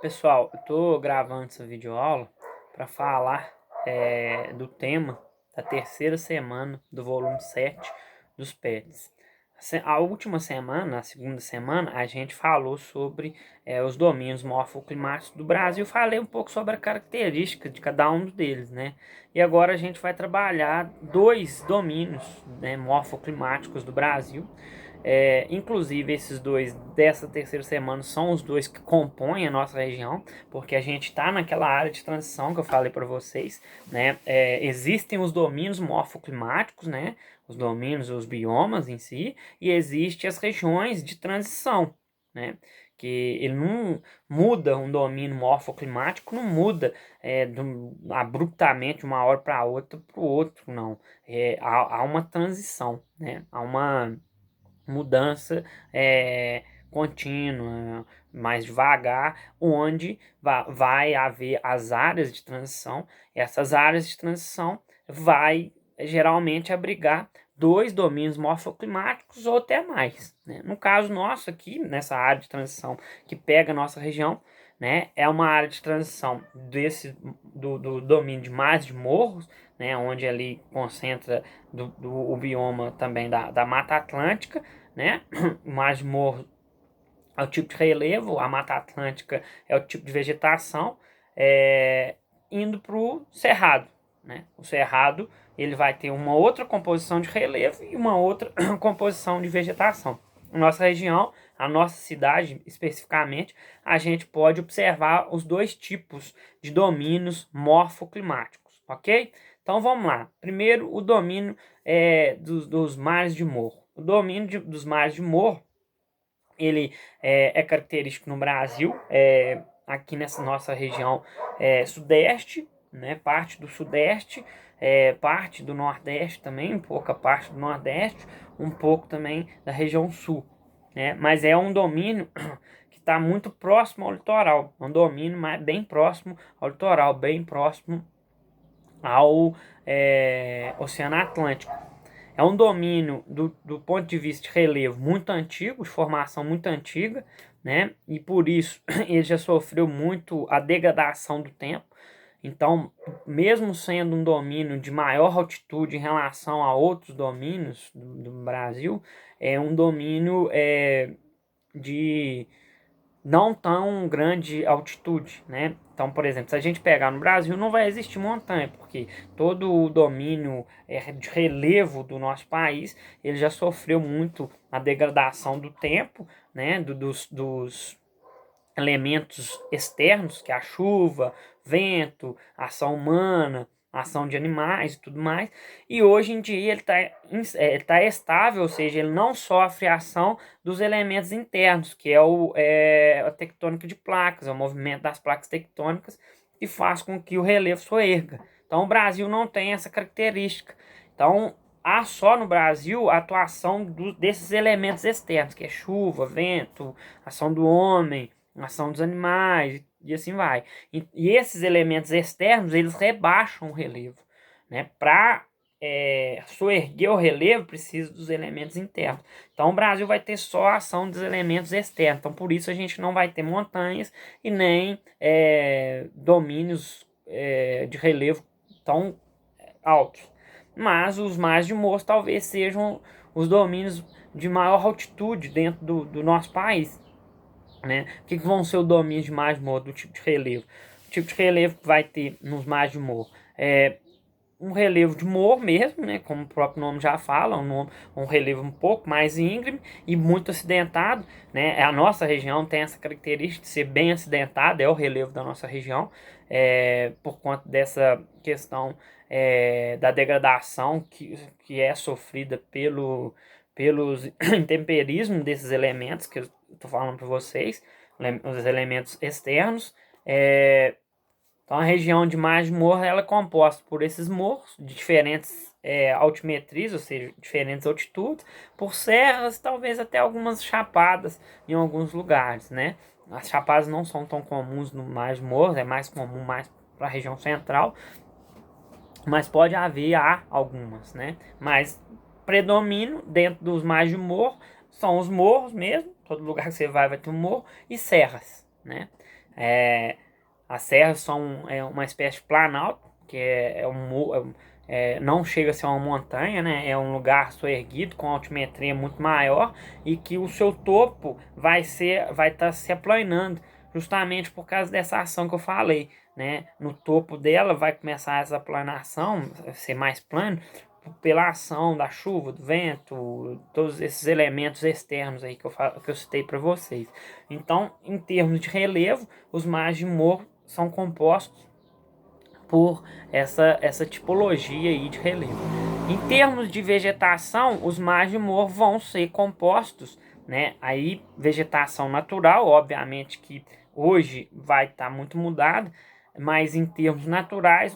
Pessoal, eu tô gravando essa videoaula para falar do tema da terceira semana do volume 7 dos PETs. A última semana, a segunda semana, a gente falou sobre os domínios morfoclimáticos do Brasil. Falei um pouco sobre a característica de cada um deles, né? E agora a gente vai trabalhar dois domínios, né, morfoclimáticos do Brasil. Inclusive, esses dois dessa terceira semana são os dois que compõem a nossa região, porque a gente está naquela área de transição que eu falei para vocês, né? Existem os domínios morfoclimáticos, né? Os domínios, os biomas em si, e existem as regiões de transição, né? Que ele não muda um domínio morfoclimático, não muda abruptamente de uma hora para outra para o outro, não. Há uma transição, né? Há uma mudança contínua, mais devagar, onde vai haver as áreas de transição. Essas áreas de transição vai geralmente abrigar dois domínios morfoclimáticos ou até mais, né? No caso nosso aqui, nessa área de transição que pega a nossa região, né, é uma área de transição do domínio de mais de morros, né, onde ali concentra o bioma também da Mata Atlântica, né? Mais morro é o tipo de relevo, a Mata Atlântica é o tipo de vegetação, indo para o Cerrado, né? O Cerrado ele vai ter uma outra composição de relevo e uma outra composição de vegetação. Nossa região, a nossa cidade especificamente, a gente pode observar os dois tipos de domínios morfoclimáticos, ok? Então vamos lá. Primeiro, o domínio dos mares de morro. O domínio dos mares de morro, ele é característico no Brasil, aqui nessa nossa região sudeste, né, parte do sudeste, parte do nordeste também, pouca parte do nordeste, um pouco também da região sul, né, mas é um domínio que está muito próximo ao litoral, um domínio bem próximo ao litoral, bem próximo ao Oceano Atlântico. É um domínio do ponto de vista de relevo muito antigo, de formação muito antiga, né? E por isso ele já sofreu muito a degradação do tempo. Então, mesmo sendo um domínio de maior altitude em relação a outros domínios do Brasil, é um domínio de não tão grande altitude, né? Então, por exemplo, se a gente pegar no Brasil, não vai existir montanha, porque todo o domínio de relevo do nosso país, ele já sofreu muito a degradação do tempo, né? Dos elementos externos, que é a chuva, vento, ação humana, ação de animais e tudo mais. E hoje em dia ele tá estável, ou seja, ele não sofre a ação dos elementos internos, que a tectônica de placas, é o movimento das placas tectônicas que faz com que o relevo soerga. Então o Brasil não tem essa característica. Então há só no Brasil a atuação desses elementos externos, que é chuva, vento, ação do homem, ação dos animais e assim vai. E esses elementos externos, eles rebaixam o relevo, né? Para soerguer o relevo, precisa dos elementos internos. Então o Brasil vai ter só a ação dos elementos externos. Então por isso a gente não vai ter montanhas e nem domínios de relevo tão altos. Mas os mares de morro talvez sejam os domínios de maior altitude dentro do nosso país, né? O que vão ser o domínio de mares de morro do tipo de relevo? O tipo de relevo que vai ter nos mares de morro é um relevo de morro mesmo, né? Como o próprio nome já fala, um relevo um pouco mais íngreme e muito acidentado, né? A nossa região tem essa característica de ser bem acidentada, é o relevo da nossa região, por conta dessa questão da degradação que é sofrida pelos intemperismos desses elementos que eu estou falando para vocês, os elementos externos. Então a região de margem de morro ela é composta por esses morros de diferentes altimetrias, ou seja, diferentes altitudes, por serras, talvez até algumas chapadas em alguns lugares, né? As chapadas não são tão comuns no margem de morro, é mais comum mais para a região central, mas pode haver algumas, né? Mas predomínio dentro dos margens de morro são os morros mesmo, todo lugar que você vai ter um morro, e serras, né? As serras são uma espécie de planalto, que não chega a ser uma montanha, né? É um lugar soerguido com altimetria muito maior e que o seu topo vai estar se aplanando, justamente por causa dessa ação que eu falei, né? No topo dela vai começar essa planação, ser mais plano, pela ação da chuva, do vento, todos esses elementos externos aí que eu citei para vocês. Então, em termos de relevo, os mares de morro são compostos por essa tipologia aí de relevo. Em termos de vegetação, os mares de morro vão ser compostos, né? Aí, vegetação natural, obviamente que hoje vai estar muito mudada, mas em termos naturais,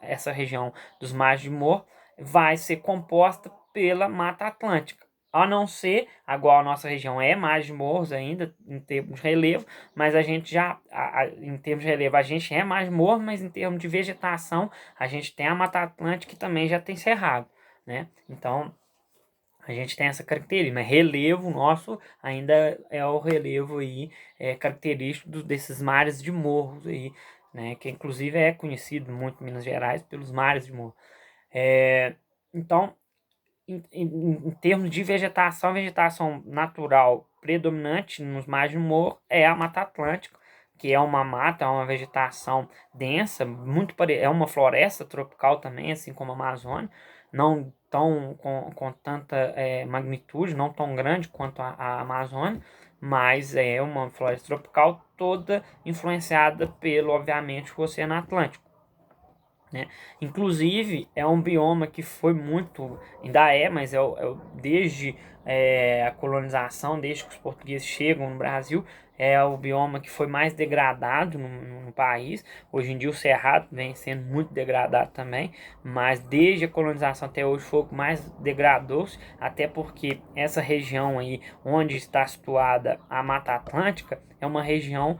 essa região dos mares de morro vai ser composta pela Mata Atlântica. A não ser, agora a nossa região é mais de morros ainda, em termos de relevo, mas a gente já, em termos de relevo, a gente é mais morro, mas em termos de vegetação, a gente tem a Mata Atlântica que também já tem cerrado, né? Então, a gente tem essa característica, mas relevo nosso ainda é o relevo aí, característico desses mares de morros aí, né? Que inclusive é conhecido muito em Minas Gerais pelos mares de morro. Então, em termos de vegetação, vegetação natural predominante nos mares de morro é a Mata Atlântica, que é uma mata, é uma vegetação densa, é uma floresta tropical também, assim como a Amazônia, não tão com tanta magnitude, não tão grande quanto a Amazônia, mas é uma floresta tropical toda influenciada pelo, obviamente, o Oceano Atlântico, né? Inclusive, é um bioma que foi muito, ainda é, mas desde a colonização, desde que os portugueses chegam no Brasil, é o bioma que foi mais degradado no país. Hoje em dia o Cerrado vem sendo muito degradado também, mas desde a colonização até hoje foi o que mais degradou-se, até porque essa região aí onde está situada a Mata Atlântica é uma região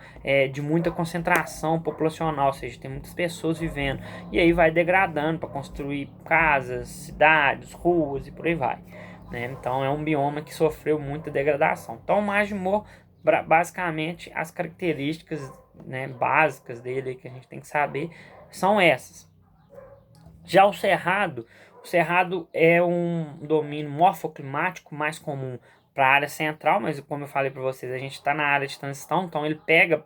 de muita concentração populacional, ou seja, tem muitas pessoas vivendo. E aí vai degradando para construir casas, cidades, ruas e por aí vai, né? Então é um bioma que sofreu muita degradação. Então o Mar de Morro, basicamente, as características, né, básicas dele que a gente tem que saber são essas. Já o cerrado é um domínio morfoclimático mais comum para a área central, mas como eu falei para vocês, a gente está na área de transição, então ele pega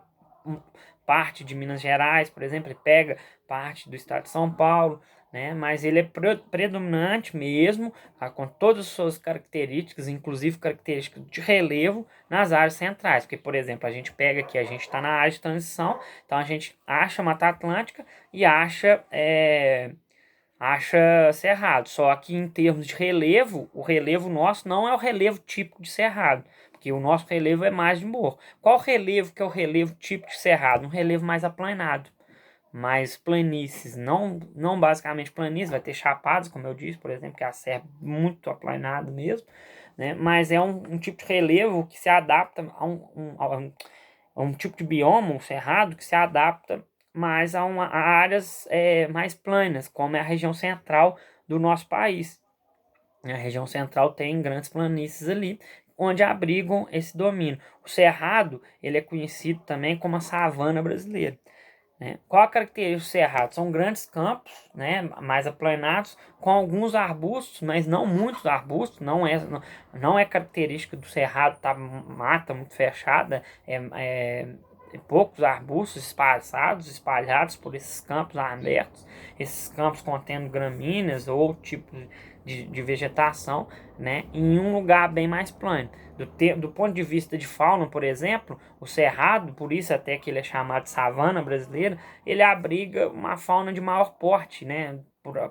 parte de Minas Gerais, por exemplo, ele pega parte do estado de São Paulo, né? Mas ele é predominante mesmo, com todas as suas características, inclusive características de relevo nas áreas centrais, porque, por exemplo, a gente pega aqui, a gente está na área de transição, então a gente acha Mata Atlântica e acha cerrado. Só que em termos de relevo, o relevo nosso não é o relevo típico de cerrado, porque o nosso relevo é mais de morro. Qual relevo que é o relevo típico de cerrado? Um relevo mais aplanado, mais planícies, não basicamente planícies, vai ter chapadas, como eu disse, por exemplo, que é a serra é muito aplanado mesmo, né? Mas é um tipo de relevo que se adapta a um tipo de bioma, um cerrado, que se adapta mais a áreas mais planas, como é a região central do nosso país. A região central tem grandes planícies ali, onde abrigam esse domínio. O cerrado, ele é conhecido também como a savana brasileira, né? Qual a característica do cerrado? São grandes campos, né, mais aplanados, com alguns arbustos, mas não muitos arbustos. Não é característica do cerrado tá mata muito fechada, poucos arbustos espalhados por esses campos abertos, esses campos contendo gramíneas ou tipos de vegetação, né, em um lugar bem mais plano. Do ponto de vista de fauna, por exemplo, o cerrado, por isso até que ele é chamado de savana brasileira, ele abriga uma fauna de maior porte, né,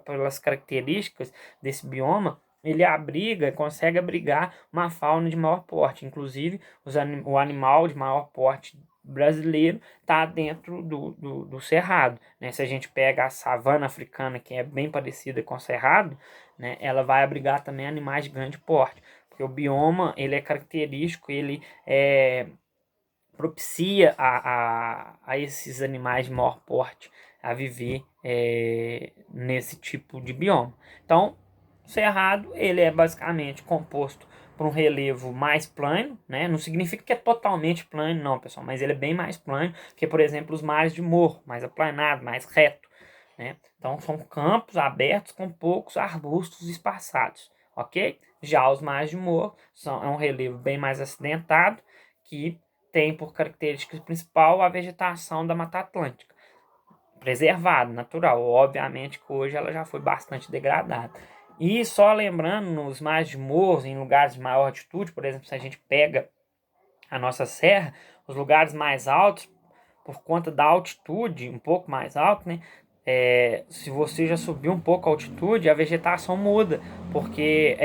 pelas características desse bioma. Ele consegue abrigar uma fauna de maior porte, inclusive o animal de maior porte brasileiro está dentro do cerrado, né? Se a gente pega a savana africana, que é bem parecida com o cerrado, né, ela vai abrigar também animais de grande porte, porque o bioma ele é característico, ele propicia a esses animais de maior porte a viver nesse tipo de bioma. Então, o cerrado ele é basicamente composto para um relevo mais plano, né? Não significa que é totalmente plano, não, pessoal, mas ele é bem mais plano que, por exemplo, os mares de morro, mais aplanado, mais reto, né? Então, são campos abertos com poucos arbustos espaçados, ok? Já os mares de morro é um relevo bem mais acidentado, que tem por característica principal a vegetação da Mata Atlântica, preservada, natural. Obviamente que hoje ela já foi bastante degradada. E só lembrando, nos mares de morros, em lugares de maior altitude, por exemplo, se a gente pega a nossa serra, os lugares mais altos, por conta da altitude, um pouco mais alto, né? Se você já subiu um pouco a altitude, a vegetação muda, porque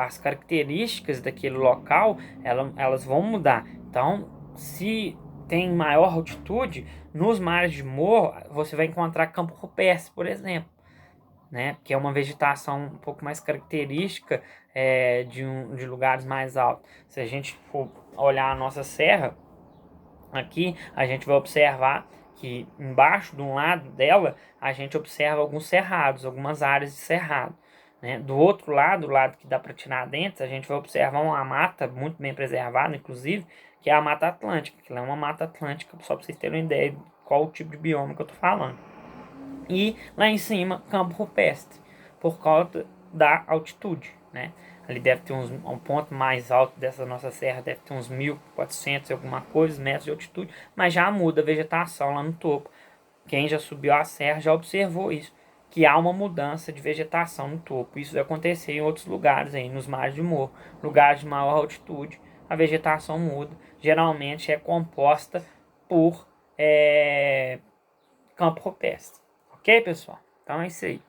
as características daquele local, elas vão mudar. Então, se tem maior altitude, nos mares de morro, você vai encontrar campo rupestre, por exemplo, né? Que é uma vegetação um pouco mais característica de lugares mais altos. Se a gente for olhar a nossa serra, aqui a gente vai observar que embaixo, de um lado dela, a gente observa alguns cerrados, algumas áreas de cerrado, né? Do outro lado, o lado que dá para tirar dentro, a gente vai observar uma mata muito bem preservada, inclusive, que é a Mata Atlântica, que é uma Mata Atlântica, só para vocês terem uma ideia de qual o tipo de bioma que eu estou falando. E lá em cima, campo rupestre, por causa da altitude, né? Ali deve ter um ponto mais alto dessa nossa serra, deve ter uns 1.400 e alguma coisa metros de altitude, mas já muda a vegetação lá no topo. Quem já subiu a serra já observou isso, que há uma mudança de vegetação no topo. Isso vai acontecer em outros lugares aí, nos mares de morro, lugares de maior altitude, a vegetação muda. Geralmente é composta por campo rupestre. Ok, pessoal? Então é isso aí.